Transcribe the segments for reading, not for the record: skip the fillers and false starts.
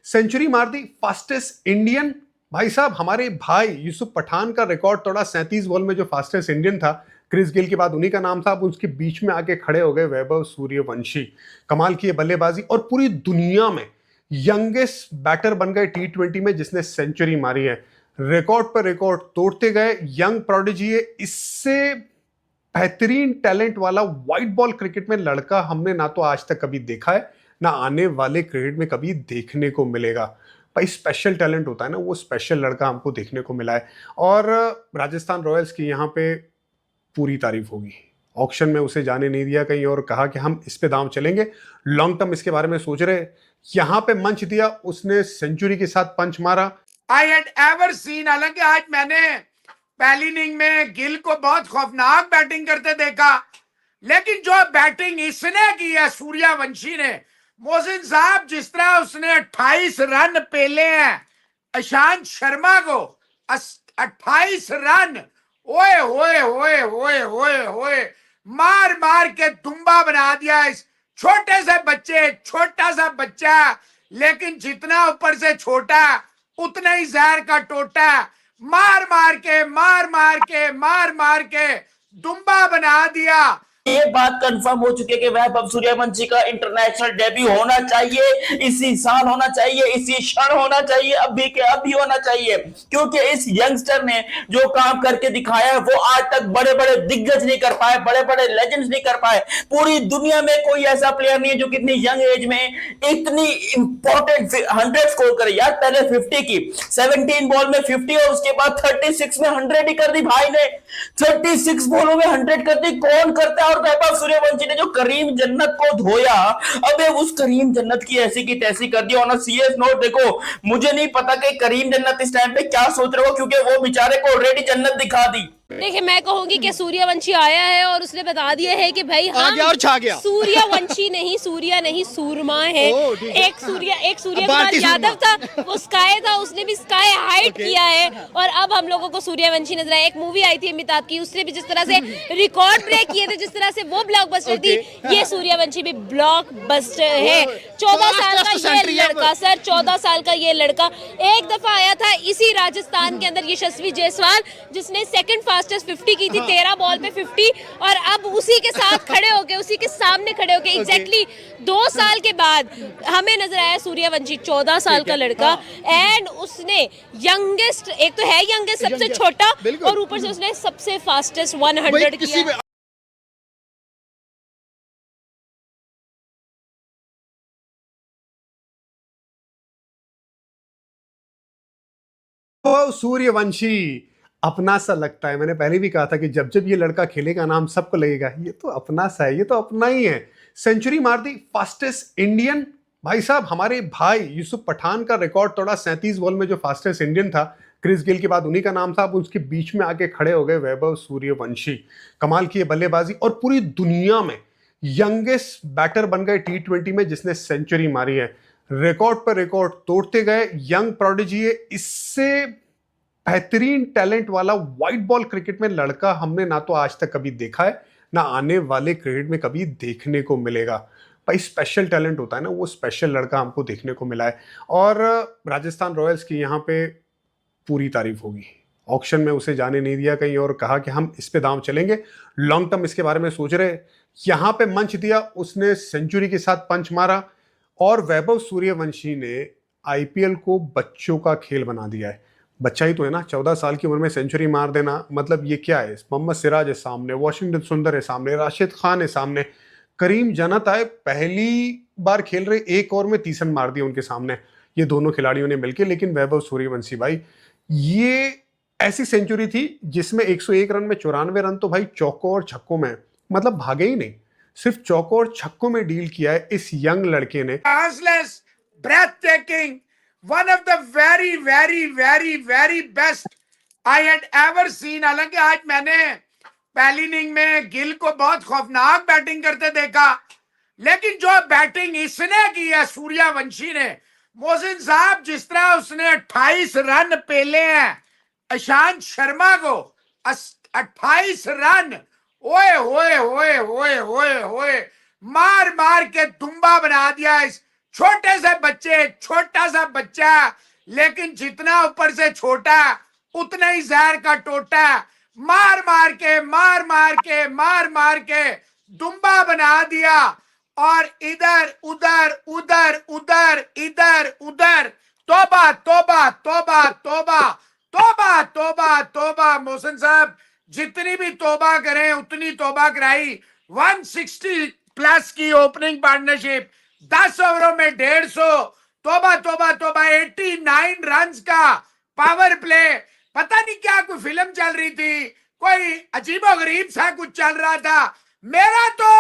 Century मार दी, fastest Indian. भाई साहब, हमारे भाई यूसुफ पठान का रिकॉर्ड तोड़ा। 37 बॉल में जो फास्टेस्ट इंडियन था, क्रिस गेल के बाद उन्हीं का नाम था। अब उसके बीच में आके खड़े हो गए वैभव सूर्यवंशी। कमाल की बल्लेबाजी, और पूरी दुनिया में यंगेस्ट बैटर बन गए टी20 में जिसने सेंचुरी मारी है। रिकॉर्ड पर रिकॉर्ड तोड़ते गए। यंग प्रोडिजी है। इससे बेहतरीन टैलेंट वाला व्हाइट बॉल क्रिकेट में लड़का हमने ना तो आज तक कभी देखा है, ना आने वाले क्रिकेट में कभी देखने को मिलेगा। भाई स्पेशल टैलेंट होता है ना, वो स्पेशल लड़का हमको देखने को मिला है। और राजस्थान रॉयल्स की यहाँ पे पूरी तारीफ होगी। ऑक्शन में उसे जाने नहीं दिया कहीं और, कहा कि हम इस पे दांव चलेंगे, लॉन्ग टर्म इसके बारे में सोच रहे। यहां पे मंच दिया, उसने सेंचुरी के साथ पंच मारा। आई हैड एवर सीन, हालांकि आज मैंने पहली इनिंग में गिल को बहुत खौफनाक बैटिंग करते देखा, लेकिन जो बैटिंग इसने की है सूर्यवंशी ने, मोहसिन साहब, जिस तरह उसने 28 रन पेले हैं ईशांत शर्मा को, 28 रन, ओए होए होए होए होए होए, मार मार के तुम्बा बना दिया इस छोटे से बच्चे। छोटा सा बच्चा, लेकिन जितना ऊपर से छोटा उतना ही जहर का टोटा। मार मार के मार मार के मार मार के दुम्बा बना दिया। ये बात कंफर्म हो चुकी है कि वैभव सूर्यवंशी का इंटरनेशनल डेब्यू होना चाहिए, इसी साल होना चाहिए, इसी क्षण होना चाहिए, अभी के अभी होना चाहिए। क्योंकि इस यंगस्टर ने जो काम करके दिखाया है वो आज तक बड़े बड़े दिग्गज नहीं कर पाए, बड़े बड़े लेजेंड्स नहीं कर पाए। पूरी दुनिया में कोई ऐसा प्लेयर नहीं है जो कितनी यंग एज में इतनी इंपॉर्टेंट 100 स्कोर करे। यार पहले 50 की, 17 बॉल में 50 और उसके बाद 36 में 100 ही कर दी भाई ने। 36 बॉलों में 100 कर दी, कौन करता है? और वैभव सूर्यवंशी ने जो करीम जन्नत को धोया, अबे उस करीम जन्नत की ऐसी की तैसी कर दी। ऑन अ सीरियस नोट, देखो मुझे नहीं पता कि करीम जन्नत इस टाइम पे क्या सोच रहे हो, क्योंकि वो बेचारे को ऑलरेडी जन्नत दिखा दी। देखिए, मैं कहूंगी कि सूर्यवंशी आया है और उसने बता दिया है कि भाई हम और छा गया। सूर्यवंशी नहीं, सूर्या नहीं, सूरमा है। एक सूर्य कुमार यादव था, वो स्काई था, उसने भी स्काई हाइट किया है। और अब हम लोगों को सूर्यवंशी नजर आया। एक मूवी आई थी अमिताभ की, उसने भी जिस तरह से रिकॉर्ड ब्रेक किए थे, जिस तरह से वो ब्लॉकबस्टर थी, ये सूर्यवंशी भी ब्लॉकबस्टर है। 14 साल का ये लड़का, सर 14 साल का ये लड़का एक दफा आया था इसी राजस्थान के अंदर, यशस्वी जायसवाल, जिसने सेकंड फास्टेस्ट 50 की थी, 13 बॉल पे 50, और अब उसी के साथ खड़े होके, उसी के सामने खड़े होके एग्जैक्टली 2 साल के बाद हमें नजर आया सूर्यवंशी, 14 साल का लड़का। एंड उसने यंगेस्ट, एक तो है यंगेस्ट, सबसे छोटा, और ऊपर से उसने सबसे फास्टेस्ट 100 किया। सूर्यवंशी अपना सा लगता है। मैंने पहले भी कहा था कि जब जब ये लड़का खेलेगा नाम सबको लगेगा ये तो अपना सा है, ये तो अपना ही है। सेंचुरी मार दी, फास्टेस्ट इंडियन। भाई साहब, हमारे भाई यूसुफ पठान का रिकॉर्ड तोड़ा। 37 बॉल में जो फास्टेस्ट इंडियन था, क्रिस गेल के बाद उन्हीं का नाम था। अब उसके बीच में आके खड़े हो गए वैभव सूर्यवंशी। कमाल की बल्लेबाजी, और पूरी दुनिया में यंगेस्ट बैटर बन गए टी20 में जिसने सेंचुरी मारी है। रिकॉर्ड पर रिकॉर्ड तोड़ते गए। यंग प्रोडिजी है। इससे बेहतरीन टैलेंट वाला व्हाइट बॉल क्रिकेट में लड़का हमने ना तो आज तक कभी देखा है, ना आने वाले क्रिकेट में कभी देखने को मिलेगा। भाई स्पेशल टैलेंट होता है ना, वो स्पेशल लड़का हमको देखने को मिला है। और राजस्थान रॉयल्स की यहाँ पे पूरी तारीफ होगी। ऑक्शन में उसे जाने नहीं दिया कहीं और, कहा कि हम इस पे दांव चलेंगे, लॉन्ग टर्म इसके बारे में सोच रहे। यहां पे मंच दिया, उसने सेंचुरी के साथ पंच मारा। और वैभव सूर्यवंशी ने आईपीएल को बच्चों का खेल बना दिया है। बच्चा ही तो है ना, 14 साल की उम्र में सेंचुरी मार देना, मतलब ये क्या है? मोहम्मद सिराज है सामने, वाशिंगटन सुंदर है सामने, राशिद खान है सामने, करीम जन्नत आए पहली बार खेल रहे, 1 ओवर में 30 रन मार दिए उनके सामने, ये दोनों खिलाड़ियों ने मिलकर। लेकिन वैभव सूर्यवंशी भाई, ये ऐसी सेंचुरी थी जिसमें 101 रन में 94 रन तो भाई चौकों और छक्कों में, मतलब भागे ही नहीं, सिर्फ चौकों और छक्कों में डील किया है इस यंग लड़के ने। breathtaking, one of the very very very very best I had ever seen। हालांकि आज मैंने पहली इनिंग में गिल को बहुत खौफनाक बैटिंग करते देखा, लेकिन जो बैटिंग इसने की है सूर्यवंशी ने, मोहसिन साहब, जिस तरह उसने 28 रन पेले हैं ईशांत शर्मा को, 28 रन, ओए होए होए होए होए होए, मार मार के दुम्बा बना दिया इस छोटे से बच्चे, छोटा सा बच्चा, लेकिन जितना ऊपर से छोटा उतना ही जहर का टोटा, मार मार के दुम्बा बना दिया। और इधर उधर उधर उधर इधर उधर, तौबा तौबा तौबा तौबा तौबा तौबा तौबा। मोहसिन साहब जितनी भी तौबा करें उतनी तौबा कराई। 160 प्लस की ओपनिंग पार्टनरशिप, 10 ओवरों में 150, तौबा तौबा तौबा। 89 रन्स का पावर प्ले। पता नहीं क्या कोई फिल्म चल रही थी, कोई अजीबो गरीब सा कुछ चल रहा था। मेरा तो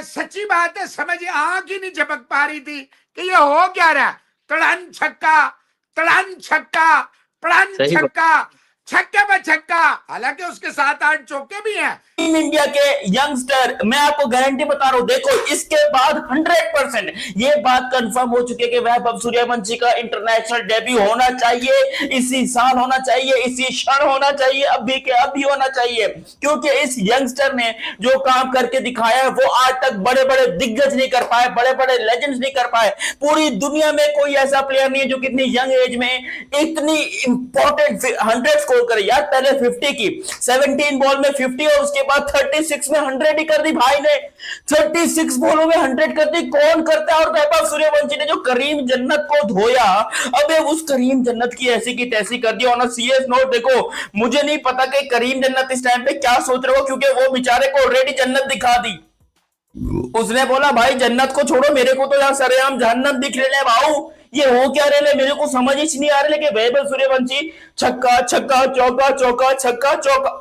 सच्ची बात है समझ आंख ही नहीं झपक पा रही थी कि ये हो क्या रहा है। तड़न छक्का, तड़न छक्का, पड़न छक्का, छक्के पे छक्का। हालांकि उसके 7-8 चौके भी हैं। टीम इंडिया के यंगस्टर, मैं आपको गारंटी बता रहा हूं, देखो इसके बाद 100% ये बात कंफर्म हो चुकी है कि वैभव सूर्यवंशी का इंटरनेशनल डेब्यू होना चाहिए, इसी साल होना चाहिए, इसी क्षण होना चाहिए, अभी के अभी होना चाहिए। क्योंकि इस यंगस्टर ने जो काम करके दिखाया है वो आज तक बड़े बड़े दिग्गज नहीं कर पाए, बड़े बड़े लेजेंड्स नहीं कर पाए। पूरी दुनिया में कोई ऐसा प्लेयर नहीं है जो कितनी यंग एज में इतनी इंपॉर्टेंट 100 स्कोर करे। यार पहले 50 की 17 बॉल में 50 और उसके बाद 36 में 100 ही कर दी भाई ने। 36 बॉलों में 100 कर दी, कौन करता है। और वैभव सूर्यवंशी ने जो करीम जन्नत को धोया, अबे उस करीम जन्नत की ऐसी की तैसी कर दी। ऑन अ सीरियस नोट, देखो मुझे नहीं पता कि करीम जन्नत इस टाइम पे क्या सोच रहे हो, क्योंकि वो बेचारे को ऑलरेडी जन्नत दिखा दी। उसने बोला भाई जन्नत को छोड़ो, मेरे को तो यार सरेआम जहन्नम दिख रहे हैं भाऊ। ये हो क्या रहे, मेरे को समझ ही नहीं आ रहा है कि वैभव सूर्यवंशी छक्का छक्का चौका चौका छक्का चौका,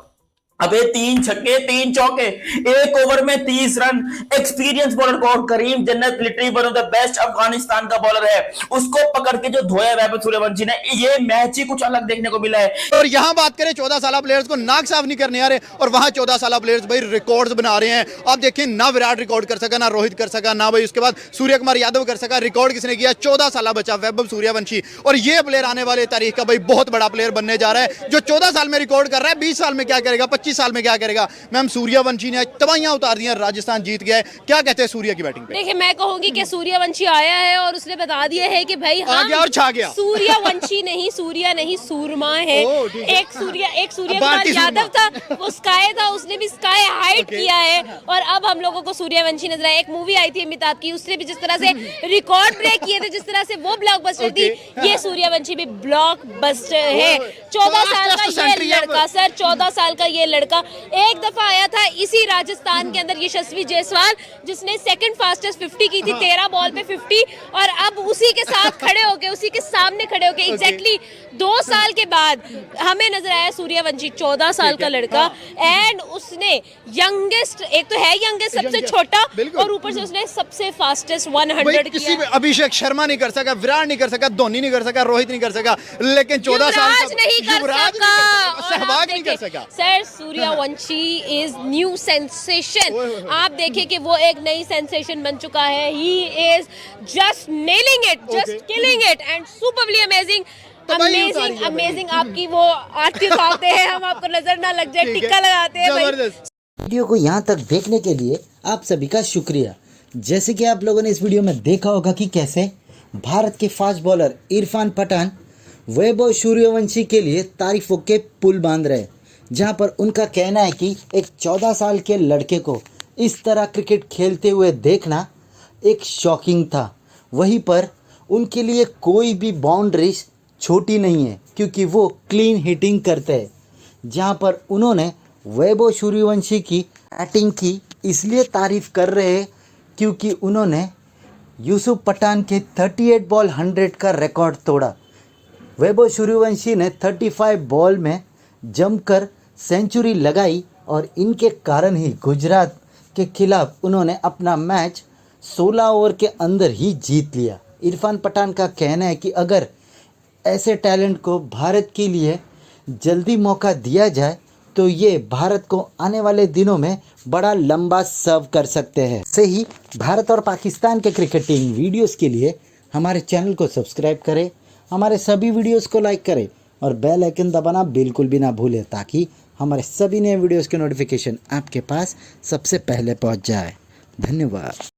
अबे 3 छक्के 3 चौके, 1 ओवर में 30 रन। एक्सपीरियंस बॉलर को, और करीम जन्नत literally one of the best Afghanistan का बॉलर है, उसको पकड़ के जो धोया वैभव सूर्यवंशी ने, ये मैच ही कुछ अलग देखने को मिला है। और यहाँ बात करें 14 साल प्लेयर्स को नाक साफ नहीं करने आ रहे, और वहां 14 साल प्लेयर्स भाई रिकॉर्ड्स बना रहे हैं। आप देखें ना विराट रिकॉर्ड कर सका, ना रोहित कर सका, ना भाई उसके बाद सूर्य कुमार यादव कर सका। रिकॉर्ड किसने किया? 14 साल बचा वैभव सूर्यवंशी। और ये प्लेयर आने वाले तारीख का भाई बहुत बड़ा प्लेयर बनने जा रहा है। जो 14 साल में रिकॉर्ड कर रहा है, 20 साल में क्या करेगा, 25 साल में क्या करेगा। मैम सूर्यवंशी ने तबाहियां उतार दी हैं, राजस्थान जीत गया है। क्या कहते हैं सूर्य की बैटिंग पे? देखिए मैं कहूंगी कि सूर्यवंशी आया है और उसने बता दिया है कि भाई आ गया और छा गया। सूर्यवंशी नहीं, सूर्या नहीं, सूरमा है। एक सूर्य कुमार भारतीय यादव था, वो स्काई था, उसने भी स्काई हाइट किया है। और अब हम लोगों को सूर्यवंशी नजर आया। एक मूवी आई थी अमिताभ की, उसने भी जिस तरह से रिकॉर्ड ब्रेक किए थे, जिस तरह से वो ब्लॉकबस्टर थी, ये सूर्यवंशी भी ब्लॉकबस्टर है। 14 साल का ये लड़का, सर 14 साल का ये लड़का एक दफा आया था इसी राजस्थान के अंदर, यशस्वी जायसवाल, जिसने सेकंड फास्टेस्ट 50 की थी 13 बॉल पे 50, और अब उसी के साथ खड़े होके, उसी के सामने खड़े होके एग्जैक्टली 2 साल के बाद हमें नजर आया सूर्यवंशी 14 साल का लड़का। एंड उसने यंगेस्ट, एक तो है यंगेस्ट सबसे छोटा, और ऊपर से उसने सबसे फास्टेस्ट 100 किसी भी अभिषेक शर्मा नहीं कर सका, विराट नहीं कर सका, धोनी नहीं कर सका, रोहित नहीं कर सका, लेकिन 14 साल नहीं कर सका, सहवाग नहीं कर सका। Sir Suryavanshi is new sensation. आप देखें कि वो एक नई सेंसेशन बन चुका है। He is just nailing it, just killing it and superly amazing. Amazing amazing. आपकी वो आरती उतारते हैं, हम आपको नजर ना लग जाए, टिक्का लगाते हैं। वीडियो को यहाँ तक देखने के लिए आप सभी का शुक्रिया। जैसे कि आप लोगों ने इस वीडियो में देखा होगा कि कैसे भारत के फास्ट बॉलर इरफान पठान वैभव सूर्यवंशी के लिए तारीफों के पुल बांध रहे, जहां पर उनका कहना है कि एक 14 साल के लड़के को इस तरह क्रिकेट खेलते हुए देखना एक शॉकिंग था। वहीं पर उनके लिए कोई भी बाउंड्रीज छोटी नहीं है, क्योंकि वो क्लीन हिटिंग करते हैं। जहां पर उन्होंने वैभव सूर्यवंशी की बैटिंग की इसलिए तारीफ़ कर रहे हैं क्योंकि उन्होंने यूसुफ पठान के 38 बॉल 100 का रिकॉर्ड तोड़ा। वैभव सूर्यवंशी ने 35 बॉल में जमकर सेंचुरी लगाई, और इनके कारण ही गुजरात के खिलाफ उन्होंने अपना मैच 16 ओवर के अंदर ही जीत लिया। इरफान पठान का कहना है कि अगर ऐसे टैलेंट को भारत के लिए जल्दी मौका दिया जाए तो ये भारत को आने वाले दिनों में बड़ा लंबा सर्व कर सकते हैं। ऐसे ही भारत और पाकिस्तान के क्रिकेटिंग वीडियोस के लिए हमारे चैनल को सब्सक्राइब करें, हमारे सभी वीडियोस को लाइक करें और बेल आइकन दबाना बिल्कुल भी ना भूलें, ताकि हमारे सभी नए वीडियोस के नोटिफिकेशन आपके पास सबसे पहले पहुंच जाए। धन्यवाद।